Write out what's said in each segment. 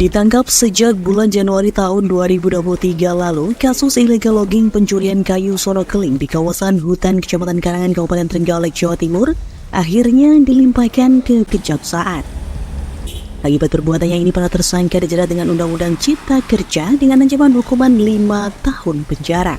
Ditangkap sejak bulan Januari tahun 2023 lalu, kasus illegal logging pencurian kayu Sonokeling di kawasan hutan Kecamatan Karangan, Kabupaten Trenggalek, Jawa Timur, akhirnya dilimpahkan ke kejaksaan. Akibat perbuatannya ini, para tersangka dijerat dengan Undang-Undang Cipta Kerja dengan ancaman hukuman 5 tahun penjara.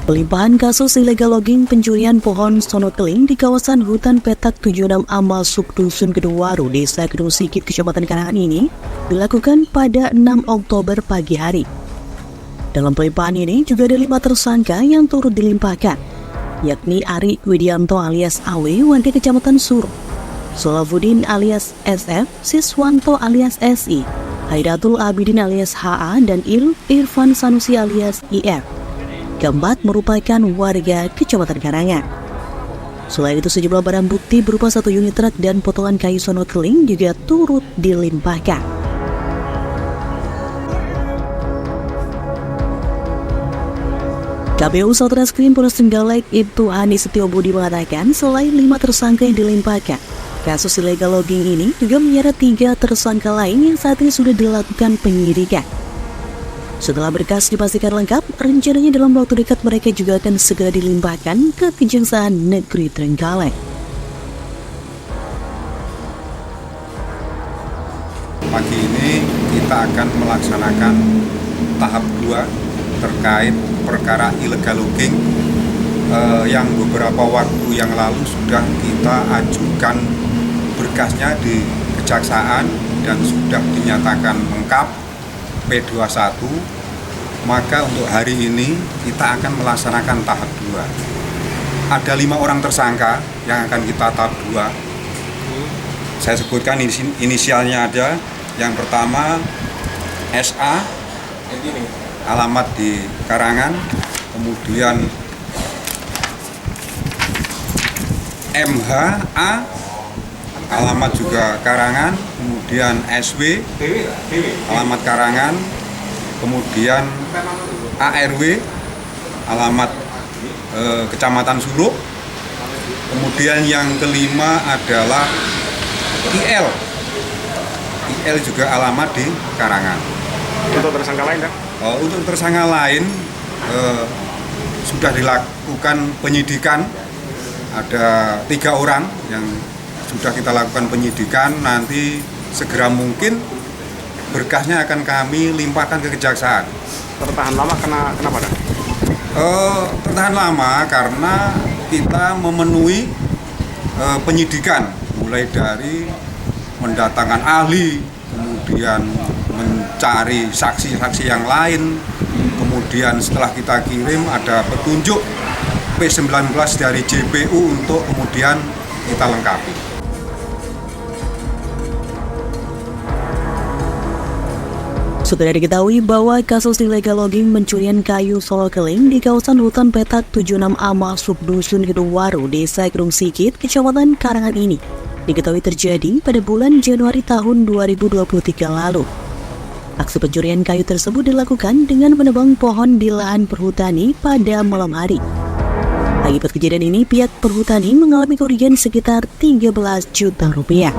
Pelimpahan kasus illegal logging pencurian pohon Sonokeling di kawasan hutan petak 76 Amal Subdusun Keduwaru, Desa Kedung Sikit, Kecamatan Karangan ini dilakukan pada 6 Oktober pagi hari. Dalam pelimpahan ini juga ada 5 tersangka yang turut dilimpahkan, yakni Ari Widianto alias Awe, warga Kecamatan Suro, Solafuddin alias SF, Siswanto alias SI, Haidatul Abidin alias HA, dan Irfan Sanusi alias IF. Keempat merupakan warga Kecamatan Karangan. Selain itu, sejumlah barang bukti berupa 1 unit truk dan potongan kayu Sonokeling juga turut dilimpahkan. KPU Satreskrim Polres Trenggalek Ibtu Hani Setiobudi mengatakan selain 5 tersangka yang dilimpahkan, kasus illegal logging ini juga menyeret 3 tersangka lain yang saat ini sudah dilakukan penyidikan. Setelah berkas dipastikan lengkap, rencananya dalam waktu dekat mereka juga akan segera dilimpahkan ke Kejaksaan Negeri Trenggalek. Pagi ini kita akan melaksanakan tahap 2 terkait perkara illegal logging yang beberapa waktu yang lalu sudah kita ajukan berkasnya di Kejaksaan dan sudah dinyatakan lengkap P21, maka untuk hari ini kita akan melaksanakan tahap 2. Ada 5 orang tersangka yang akan kita tahap 2. Saya sebutkan inisialnya ada. Yang pertama SA, alamat di Karangan, kemudian MHA, alamat juga Karangan, kemudian SW, alamat Karangan, kemudian ARW, alamat Kecamatan Suro, kemudian yang kelima adalah IL juga alamat di Karangan. Untuk tersangka lain, kan? Untuk tersangka lain sudah dilakukan penyidikan, ada 3 orang yang sudah kita lakukan penyidikan. Nanti segera mungkin berkasnya akan kami limpahkan ke Kejaksaan. Tertahan lama kenapa? Tertahan lama karena kita memenuhi penyidikan, mulai dari mendatangkan ahli, kemudian mencari saksi-saksi yang lain, kemudian setelah kita kirim ada petunjuk P19 dari JPU untuk kemudian kita lengkapi. Sudah diketahui bahwa kasus illegal logging pencurian kayu Sonokeling di kawasan hutan petak 76 Amal Subdusun Keduwaru, Desa Kedung Sikit, Kecamatan Karangan ini diketahui terjadi pada bulan Januari tahun 2023 lalu. Aksi pencurian kayu tersebut dilakukan dengan menebang pohon di lahan perhutani pada malam hari. Akibat kejadian ini, pihak perhutani mengalami kerugian sekitar 13 juta rupiah.